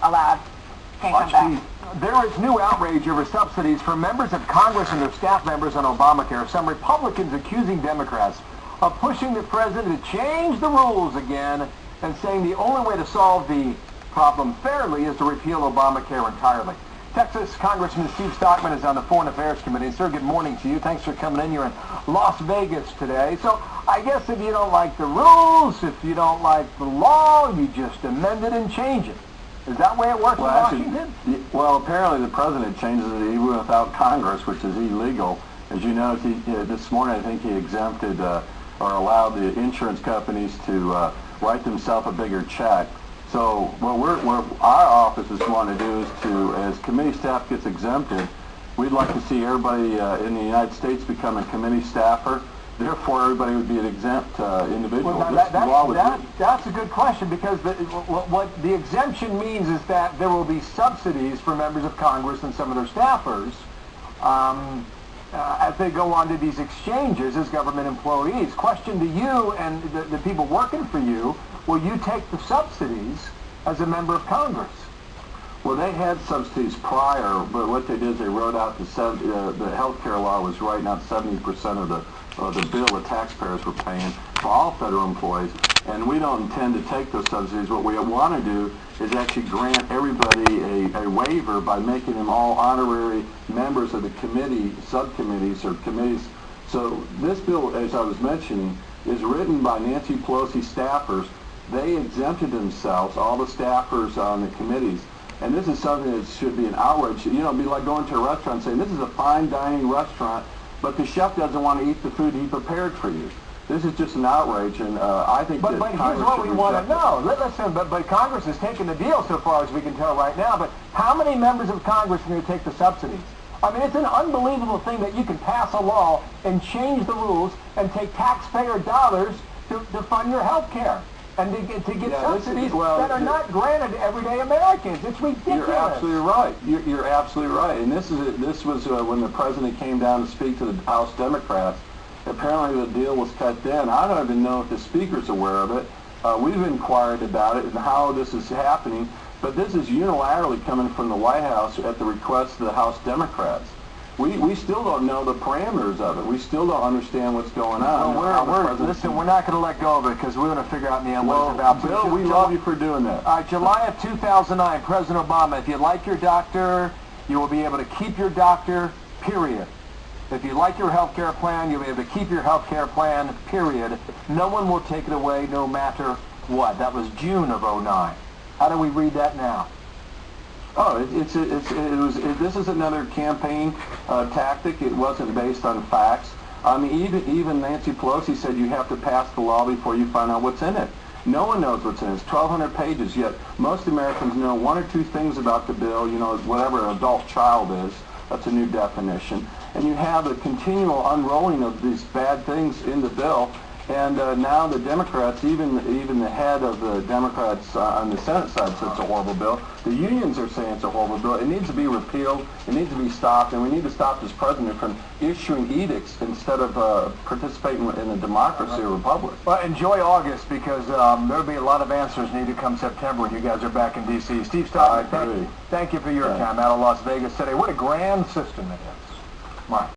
allowed. Can't come back. There is new outrage over subsidies for members of Congress and their staff members on Obamacare. Some Republicans accusing Democrats of pushing the president to change the rules again and saying the only way to solve the problem fairly is to repeal Obamacare entirely. Texas Congressman Steve Stockman is on the Foreign Affairs Committee. Sir, good morning to you. Thanks for coming in. You're in Las Vegas today. So I guess if you don't like the rules, if you don't like the law, you just amend it and change it. Is that the way it works in Washington? Well, apparently the president changes it even without Congress, which is illegal. As you know, this morning I think he exempted or allowed the insurance companies to write themselves a bigger check. So what our offices want to do is to, as committee staff gets exempted, we'd like to see everybody in the United States become a committee staffer. Therefore, everybody would be an exempt individual. Well, that's a good question, because what the exemption means is that there will be subsidies for members of Congress and some of their staffers as they go on to these exchanges as government employees. Question to you and the people working for you, will you take the subsidies as a member of Congress? Well, they had subsidies prior, but what they did is they wrote out the health care law was writing out 70% of the bill the taxpayers were paying for all federal employees, and we don't intend to take those subsidies. What we want to do is actually grant everybody a waiver by making them all honorary members of the committee, subcommittees, or committees. So this bill, as I was mentioning, is written by Nancy Pelosi staffers. They exempted themselves, all the staffers on the committees. And this is something that should be an outrage. You know, it'd be like going to a restaurant saying, this is a fine dining restaurant, but the chef doesn't want to eat the food he prepared for you. This is just an outrage, and I think but here's what we want to know. Listen, but Congress has taken the deal so far as we can tell right now, but how many members of Congress are going to take the subsidies? I mean, it's an unbelievable thing that you can pass a law and change the rules and take taxpayer dollars to fund your health care and to get subsidies that are not granted to everyday Americans. It's ridiculous. You're absolutely right. You're absolutely right. And this was when the president came down to speak to the House Democrats. Apparently the deal was cut then. I don't even know if the speaker's aware of it. We've inquired about it and how this is happening, but this is unilaterally coming from the White House at the request of the House Democrats. We still don't know the parameters of it. We still don't understand what's going on. Listen, we're not going to let go of it because we're going to figure out in the end what it's about. Bill, we love you for doing that. July of 2009, President Obama, if you like your doctor, you will be able to keep your doctor, period. If you like your health care plan, you'll be able to keep your health care plan, period. No one will take it away no matter what. That was June of 2009. How do we read that now? Oh, this is another campaign tactic. It wasn't based on facts. I mean, even Nancy Pelosi said you have to pass the law before you find out what's in it. No one knows what's in it. It's 1,200 pages, yet most Americans know one or two things about the bill, you know, whatever an adult child is. That's a new definition. And you have a continual unrolling of these bad things in the bill. And now the Democrats, even the head of the Democrats on the Senate side says it's a horrible bill. The unions are saying it's a horrible bill. It needs to be repealed. It needs to be stopped. And we need to stop this president from issuing edicts instead of participating in a democracy or republic. Well, enjoy August, because there'll be a lot of answers needed come September when you guys are back in D.C. Steve Stockman, thank you for your time out of Las Vegas today. What a grand system it is. Mark.